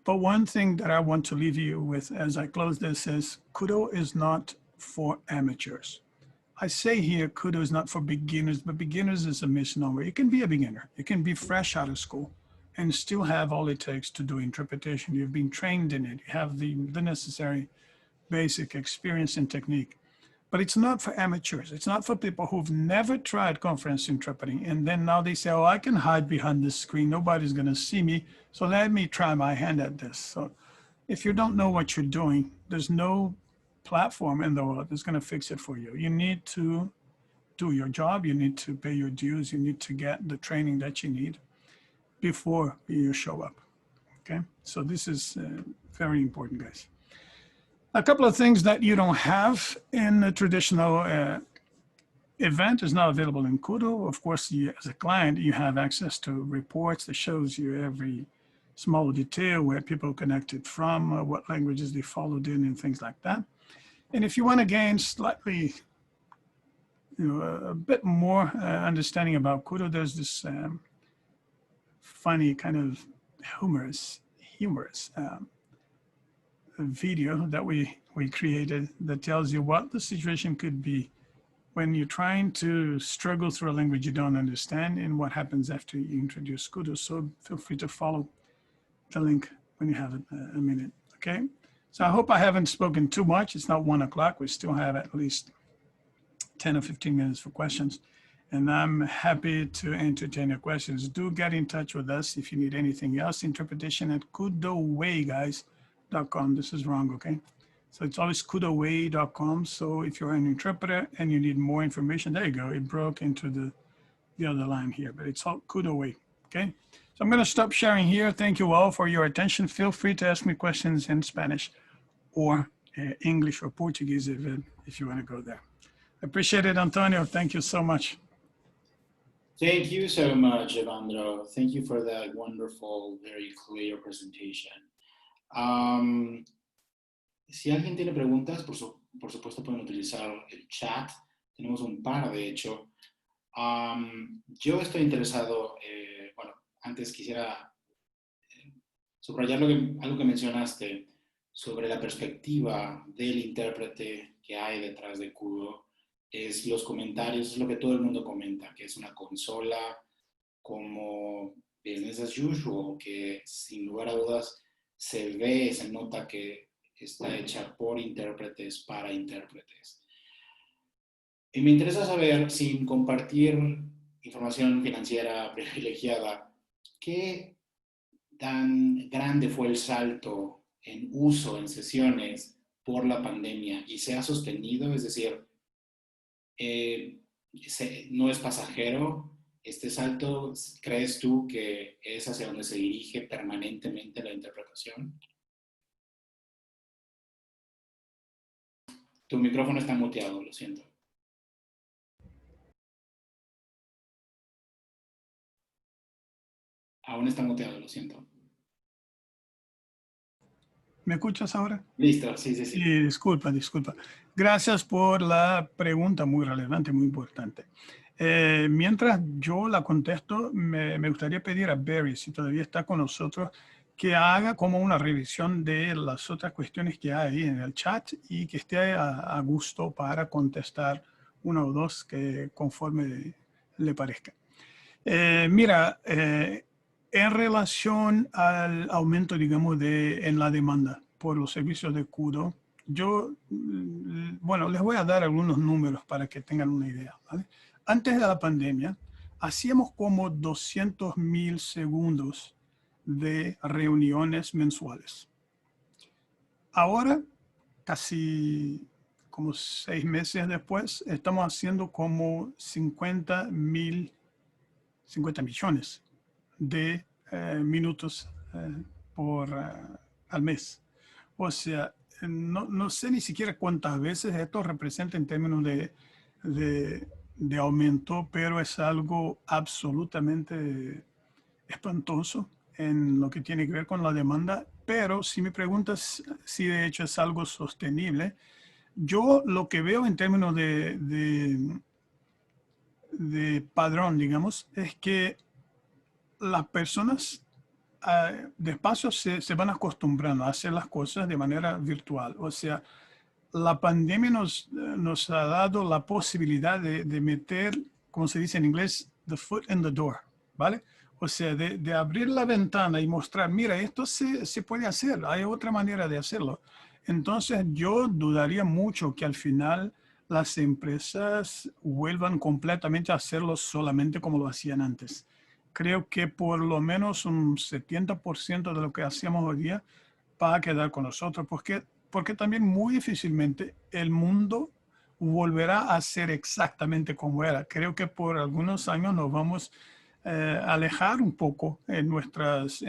But one thing that I want to leave you with as I close this is KUDO is not for amateurs. I say here KUDO is not for beginners, but beginners is a misnomer. You can be a beginner. You can be fresh out of school and still have all it takes to do interpretation. You've been trained in it. You have the necessary basic experience and technique. But it's not for amateurs. It's not for people who've never tried conference interpreting. And then now they say, oh, I can hide behind this screen. Nobody's going to see me. So let me try my hand at this. So if you don't know what you're doing, there's no platform in the world that's going to fix it for you. You need to do your job. You need to pay your dues. You need to get the training that you need before you show up. Okay. So this is very important, guys. A couple of things that you don't have in a traditional event is not available in KUDO. Of course, as a client, you have access to reports that shows you every small detail, where people connected from, what languages they followed in, and things like that. And if you want to gain slightly, a bit more understanding about KUDO, there's this funny kind of humorous video that we created that tells you what the situation could be when you're trying to struggle through a language you don't understand and what happens after you introduce KUDO. So feel free to follow the link when you have a minute, okay? So I hope I haven't spoken too much. It's not 1 o'clock. We still have at least 10 or 15 minutes for questions. And I'm happy to entertain your questions. Do get in touch with us if you need anything else. Interpretation at kudoway.com. This is wrong, okay? So it's always kudoway.com. So if you're an interpreter and you need more information, there you go. It broke into the other line here, but it's all KUDO, okay? So I'm going to stop sharing here. Thank you all for your attention. Feel free to ask me questions in Spanish or English or Portuguese if you want to go there. I appreciate it, Antonio. Thank you so much. Thank you so much, Evandro. Thank you for that wonderful, very clear presentation. Si alguien tiene preguntas, por supuesto pueden utilizar el chat. Tenemos un par, de hecho. Yo estoy interesado, bueno, antes quisiera subrayar algo que mencionaste sobre la perspectiva del intérprete que hay detrás de KUDO. Es los comentarios, es lo que todo el mundo comenta, que es una consola como business as usual, que sin lugar a dudas se ve, se nota que está hecha por intérpretes para intérpretes. Y me interesa saber, sin compartir información financiera privilegiada, ¿qué tan grande fue el salto en uso, en sesiones por la pandemia y se ha sostenido? Es decir, no es pasajero. Este salto, ¿crees tú que es hacia donde se dirige permanentemente la interpretación? Tu micrófono está muteado, lo siento. Aún está muteado, lo siento. ¿Me escuchas ahora? Listo, sí, sí, sí. Sí, disculpa. Gracias por la pregunta muy relevante, muy importante. Mientras yo la contesto, me gustaría pedir a Barry, si todavía está con nosotros, que haga como una revisión de las otras cuestiones que hay ahí en el chat y que esté a gusto para contestar una o dos que conforme le parezca. Mira, en relación al aumento, digamos, en la demanda por los servicios de KUDO, yo, bueno, les voy a dar algunos números para que tengan una idea, ¿vale? Antes de la pandemia, hacíamos como 200.000 segundos de reuniones mensuales. Ahora, casi como 6 meses después, estamos haciendo como 50 millones de minutos al mes. O sea, no sé ni siquiera cuántas veces esto representa en términos de aumento, pero es algo absolutamente espantoso en lo que tiene que ver con la demanda. Pero si me preguntas si de hecho es algo sostenible, yo lo que veo en términos de padrón, digamos, es que las personas despacio se van acostumbrando a hacer las cosas de manera virtual. O sea, la pandemia nos ha dado la posibilidad de meter, como se dice en inglés, the foot in the door, ¿vale? O sea, de abrir la ventana y mostrar, mira, esto se puede hacer, hay otra manera de hacerlo. Entonces, yo dudaría mucho que al final las empresas vuelvan completamente a hacerlo solamente como lo hacían antes. Creo que por lo menos un 70% de lo que hacíamos hoy día va a quedar con nosotros, porque también muy difícilmente el mundo volverá a ser exactamente como era. Creo que por algunos años nos vamos a alejar un poco en nuestras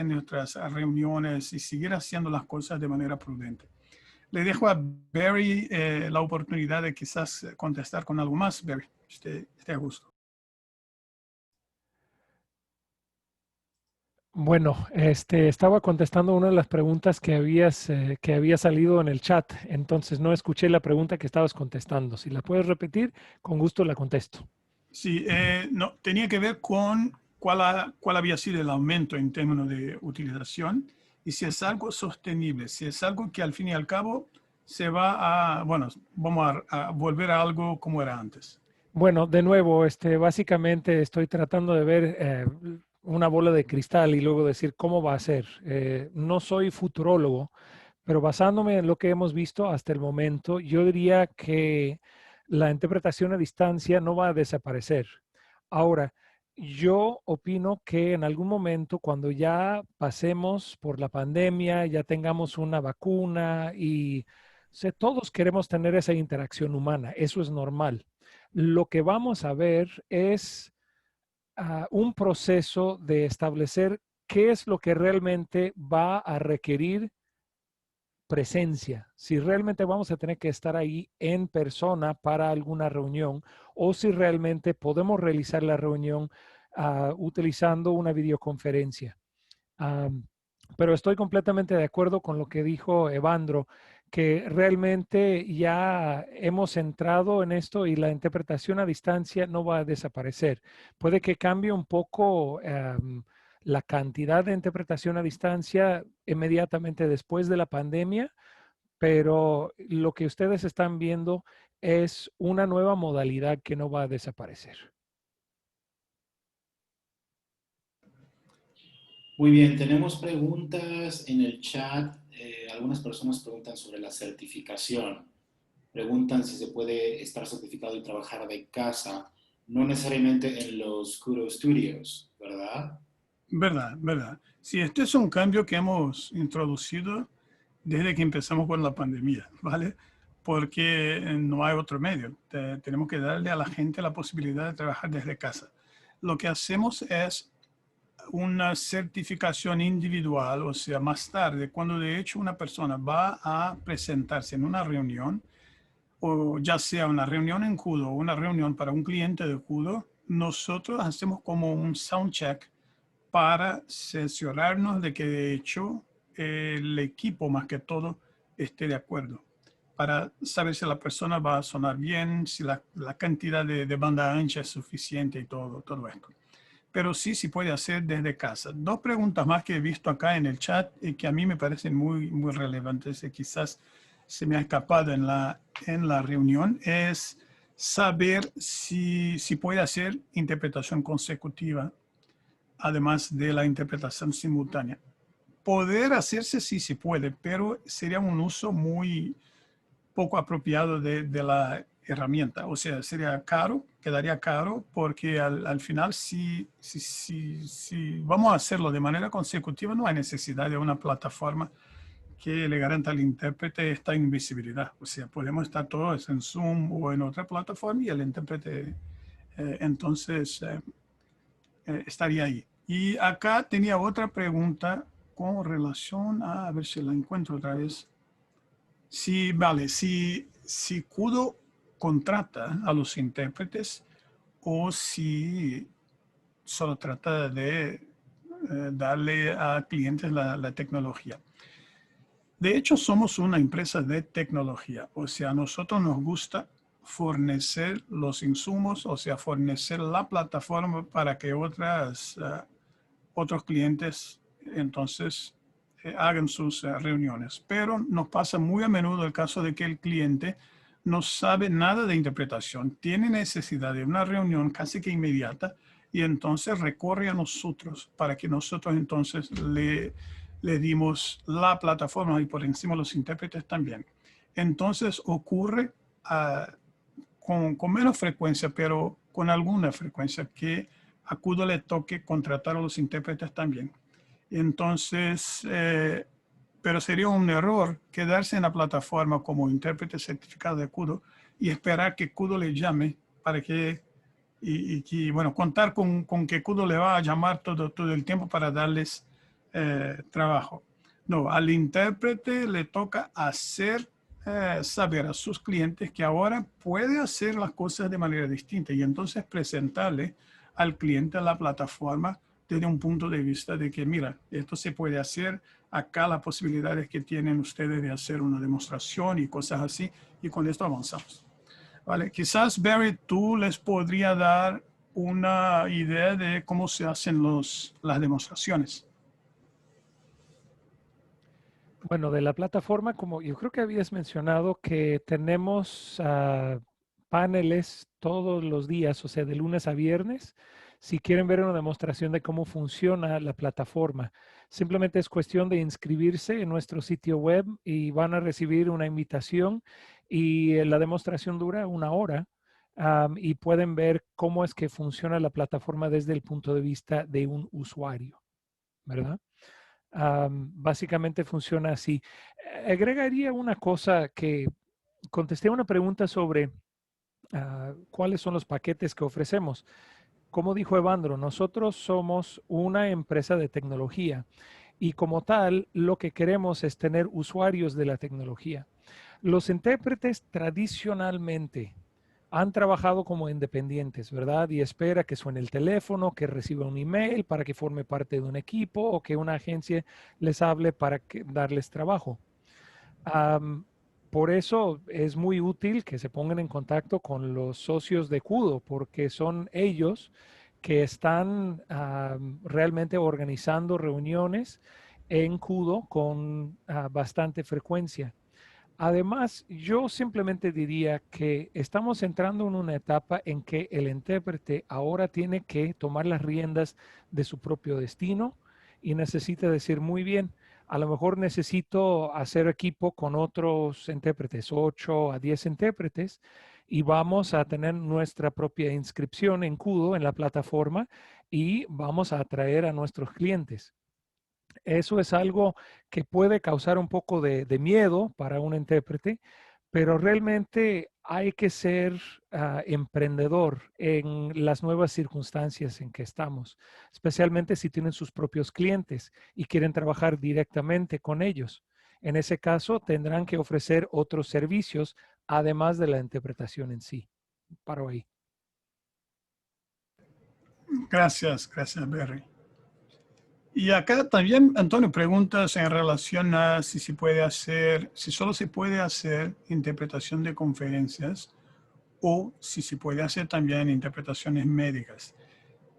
reuniones y seguir haciendo las cosas de manera prudente. Le dejo a Barry la oportunidad de quizás contestar con algo más. Barry, esté a gusto. Bueno, estaba contestando una de las preguntas que había salido en el chat, entonces no escuché la pregunta que estabas contestando. Si la puedes repetir, con gusto la contesto. Sí, no, tenía que ver con cuál había sido el aumento en términos de utilización y si es algo sostenible, si es algo que al fin y al cabo se va bueno, vamos a volver a algo como era antes. Bueno, de nuevo, básicamente estoy tratando de ver una bola de cristal y luego decir cómo va a ser. No soy futurólogo, pero basándome en lo que hemos visto hasta el momento, yo diría que la interpretación a distancia no va a desaparecer. Ahora, yo opino que en algún momento, cuando ya pasemos por la pandemia, ya tengamos una vacuna y todos queremos tener esa interacción humana, eso es normal. Lo que vamos a ver es un proceso de establecer qué es lo que realmente va a requerir presencia, si realmente vamos a tener que estar ahí en persona para alguna reunión o si realmente podemos realizar la reunión utilizando una videoconferencia. Pero estoy completamente de acuerdo con lo que dijo Evandro, que realmente ya hemos entrado en esto y la interpretación a distancia no va a desaparecer. Puede que cambie un poco la cantidad de interpretación a distancia inmediatamente después de la pandemia, pero lo que ustedes están viendo es una nueva modalidad que no va a desaparecer. Muy bien, tenemos preguntas en el chat, algunas personas preguntan sobre la certificación. Preguntan si se puede estar certificado y trabajar de casa, no necesariamente en los KUDO Studios, ¿verdad? Verdad, verdad. Sí, este es un cambio que hemos introducido desde que empezamos con la pandemia, ¿vale? Porque no hay otro medio. Tenemos que darle a la gente la posibilidad de trabajar desde casa. Lo que hacemos es una certificación individual, o sea, más tarde, cuando de hecho una persona va a presentarse en una reunión, o ya sea una reunión en KUDO o una reunión para un cliente de KUDO, nosotros hacemos como un sound check para cerciorarnos de que de hecho el equipo más que todo esté de acuerdo, para saber si la persona va a sonar bien, si la cantidad de banda ancha es suficiente y todo esto. Pero sí, sí puede hacer desde casa. Dos preguntas más que he visto acá en el chat y que a mí me parecen muy relevantes y quizás se me ha escapado en la reunión, es saber si puede hacer interpretación consecutiva además de la interpretación simultánea. Poder hacerse sí se puede, pero sería un uso muy poco apropiado de la herramienta. O sea, sería caro, quedaría caro, porque al final si vamos a hacerlo de manera consecutiva, no hay necesidad de una plataforma que le garanta al intérprete esta invisibilidad. O sea, podemos estar todos en Zoom o en otra plataforma y el intérprete entonces estaría ahí. Y acá tenía otra pregunta con relación a ver si la encuentro otra vez. Sí, vale, si KUDO contrata a los intérpretes o si solo trata de darle a clientes la tecnología. De hecho, somos una empresa de tecnología, o sea, a nosotros nos gusta fornecer los insumos, o sea, fornecer la plataforma para que otros clientes entonces hagan sus reuniones. Pero nos pasa muy a menudo el caso de que el cliente no sabe nada de interpretación, tiene necesidad de una reunión casi que inmediata y entonces recurre a nosotros para que nosotros entonces le dimos la plataforma y por encima los intérpretes también. Entonces ocurre con menos frecuencia, pero con alguna frecuencia que a KUDO le toque contratar a los intérpretes también. Entonces, pero sería un error quedarse en la plataforma como intérprete certificado de KUDO y esperar que KUDO le llame para que, bueno, contar con que KUDO le va a llamar todo el tiempo para darles trabajo. No, al intérprete le toca hacer saber a sus clientes que ahora puede hacer las cosas de manera distinta y entonces presentarle al cliente la plataforma desde un punto de vista de que, mira, esto se puede hacer, acá las posibilidades que tienen ustedes de hacer una demostración y cosas así, y con esto avanzamos. ¿Vale? Quizás, Barry, tú les podría dar una idea de cómo se hacen las demostraciones. Bueno, de la plataforma, como yo creo que habías mencionado, que tenemos paneles todos los días, o sea, de lunes a viernes. Si quieren ver una demostración de cómo funciona la plataforma, simplemente es cuestión de inscribirse en nuestro sitio web y van a recibir una invitación y la demostración dura 1 hora. Y pueden ver cómo es que funciona la plataforma desde el punto de vista de un usuario, ¿verdad? Básicamente funciona así. Agregaría una cosa que contesté una pregunta sobre cuáles son los paquetes que ofrecemos. Como dijo Evandro, nosotros somos una empresa de tecnología y como tal lo que queremos es tener usuarios de la tecnología. Los intérpretes tradicionalmente han trabajado como independientes, ¿verdad? Y espera que suene el teléfono, que reciba un email para que forme parte de un equipo o que una agencia les hable para darles trabajo. Por eso es muy útil que se pongan en contacto con los socios de KUDO, porque son ellos que están realmente organizando reuniones en KUDO con bastante frecuencia. Además, yo simplemente diría que estamos entrando en una etapa en que el intérprete ahora tiene que tomar las riendas de su propio destino y necesita decir muy bien, A lo mejor necesito hacer equipo con otros intérpretes, 8 a 10 intérpretes, y vamos a tener nuestra propia inscripción en KUDO, en la plataforma, y vamos a atraer a nuestros clientes. Eso es algo que puede causar un poco de miedo para un intérprete, pero realmente hay que ser emprendedor en las nuevas circunstancias en que estamos, especialmente si tienen sus propios clientes y quieren trabajar directamente con ellos. En ese caso, tendrán que ofrecer otros servicios además de la interpretación en sí. Paro ahí. Gracias, Barry. Y acá también, Antonio, preguntas en relación a si se puede hacer, si solo se puede hacer interpretación de conferencias o si se puede hacer también interpretaciones médicas.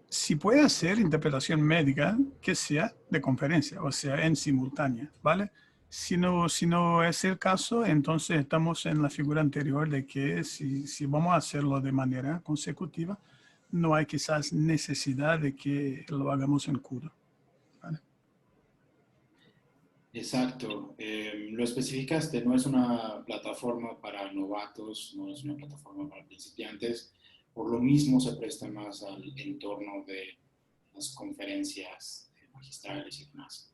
Si puede hacer interpretación médica, que sea de conferencia, o sea, en simultánea, ¿vale? Si no es el caso, entonces estamos en la figura anterior de que si vamos a hacerlo de manera consecutiva, no hay quizás necesidad de que lo hagamos en KUDO. ¿Vale? Exacto. Lo especificaste, no es una plataforma para novatos, no es una plataforma para principiantes. Por lo mismo se presta más al entorno de las conferencias magistrales y demás.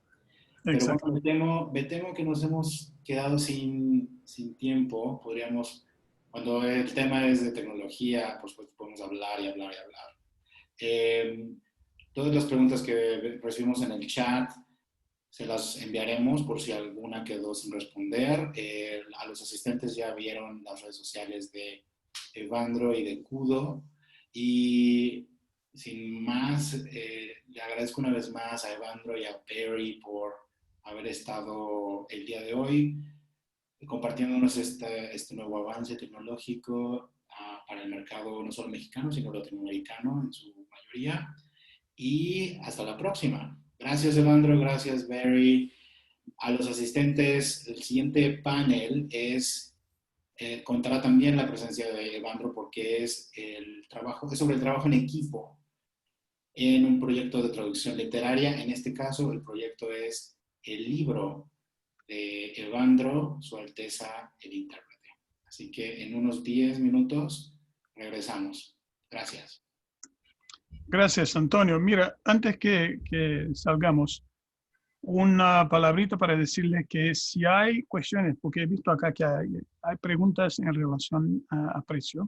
Pero Exacto. bueno, me temo que nos hemos quedado sin tiempo. Podríamos, cuando el tema es de tecnología, pues podemos hablar y hablar y hablar. Todas las preguntas que recibimos en el chat se las enviaremos por si alguna quedó sin responder. A los asistentes ya vieron las redes sociales de Evandro y de KUDO. Y sin más, le agradezco una vez más a Evandro y a Barry por haber estado el día de hoy compartiéndonos este nuevo avance tecnológico para el mercado no solo mexicano, sino latinoamericano en su mayoría. Y hasta la próxima. Gracias, Evandro. Gracias, Barry. A los asistentes, el siguiente panel contará también la presencia de Evandro porque es sobre el trabajo en equipo en un proyecto de traducción literaria. En este caso, el proyecto es el libro de Evandro, Su Alteza el Intérprete. Así que en unos 10 minutos regresamos. Gracias. Gracias, Antonio. Mira, antes que salgamos, una palabrita para decirles que si hay cuestiones, porque he visto acá que hay preguntas en relación a precio,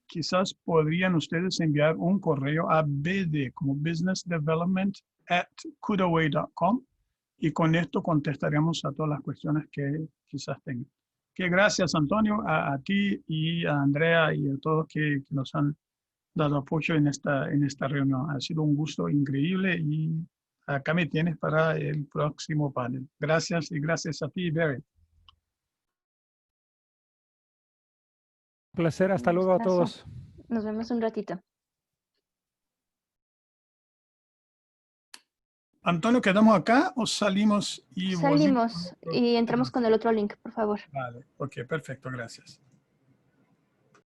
quizás podrían ustedes enviar un correo a BD, como Business Development @kudoway.com, y con esto contestaremos a todas las cuestiones que quizás tengan. Que gracias, Antonio, a ti y a Andrea y a todos que nos han dado apoyo en esta reunión. Ha sido un gusto increíble y acá me tienes para el próximo panel. Gracias y gracias a ti, Barry. Un placer. Hasta luego a todos. Nos vemos un ratito. Antonio, ¿quedamos acá o salimos y Salimos volvimos? y entramos con el otro link, por favor. Vale, ok, perfecto, gracias.